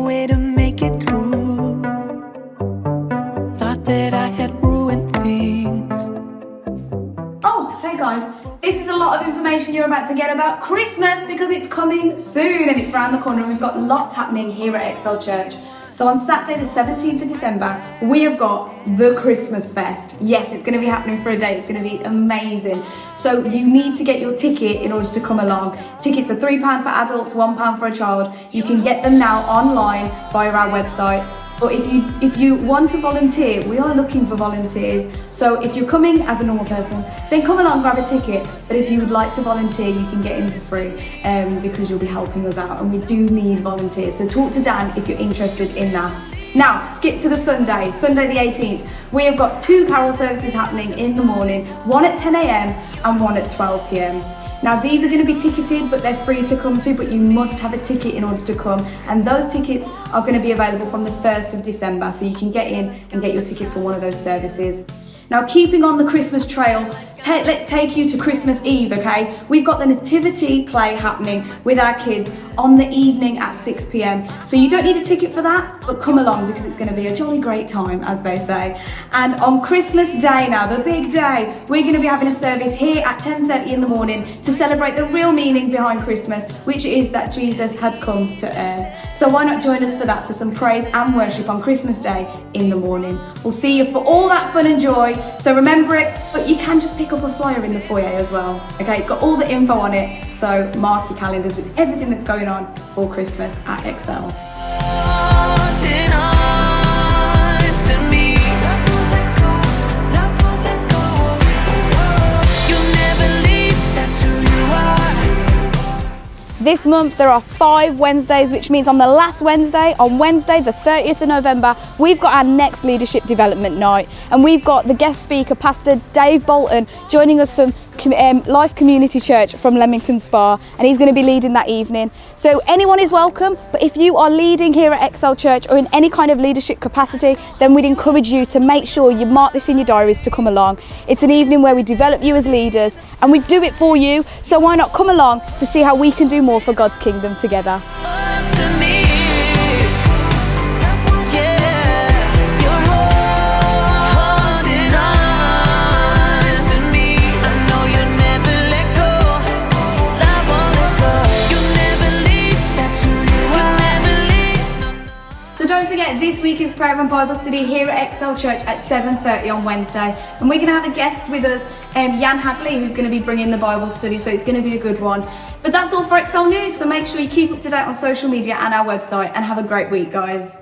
way to make it through. Thought that I had ruined things. Oh, hey guys, this is a lot of information you're about to get about Christmas because it's coming soon and it's around the corner and we've got lots happening here at Excel Church. So on Saturday the 17th of December, we have got the Christmas Fest. Yes, it's going to be happening for a day. It's going to be amazing. So you need to get your ticket in order to come along. Tickets are £3 for adults, £1 for a child. You can get them now online via our website. But if you want to volunteer, we are looking for volunteers. So if you're coming as a normal person, then come along, grab a ticket. But if you would like to volunteer, you can get in for free because you'll be helping us out. And we do need volunteers. So talk to Dan if you're interested in that. Now, skip to the Sunday the 18th. We have got 2 carol services happening in the morning, one at 10 a.m. and one at 12 p.m. Now these are going to be ticketed, but they're free to come to, but you must have a ticket in order to come. And those tickets are going to be available from the 1st of December, so you can get in and get your ticket for one of those services. Now keeping on the Christmas trail, let's take you to Christmas Eve, okay? We've got the nativity play happening with our kids on the evening at 6 p.m. So you don't need a ticket for that, but come along because it's going to be a jolly great time, as they say. And on Christmas Day now, the big day, we're going to be having a service here at 10:30 in the morning to celebrate the real meaning behind Christmas, which is that Jesus had come to earth. So why not join us for that, for some praise and worship on Christmas Day in the morning. We'll see you for all that fun and joy. So remember it, but you can just pick up a flyer in the foyer as well. Okay, it's got all the info on it, so mark your calendars with everything that's going on for Christmas at Excel. This month there are 5 Wednesdays, which means on the last Wednesday, on Wednesday the 30th of November, we've got our next leadership development night, and we've got the guest speaker, Pastor Dave Bolton, joining us from Life Community Church from Leamington Spa, and he's going to be leading that evening. So anyone is welcome, but if you are leading here at Excel Church or in any kind of leadership capacity, then we'd encourage you to make sure you mark this in your diaries to come along. It's an evening where we develop you as leaders and we do it for you, so why not come along to see how we can do more for God's kingdom together. Don't forget, this week is prayer and Bible study here at Excel Church at 7:30 on Wednesday, and we're going to have a guest with us, Jan Hadley, who's going to be bringing the Bible study, so it's going to be a good one. But that's all for Excel News, so make sure you keep up to date on social media and our website, and have a great week, guys.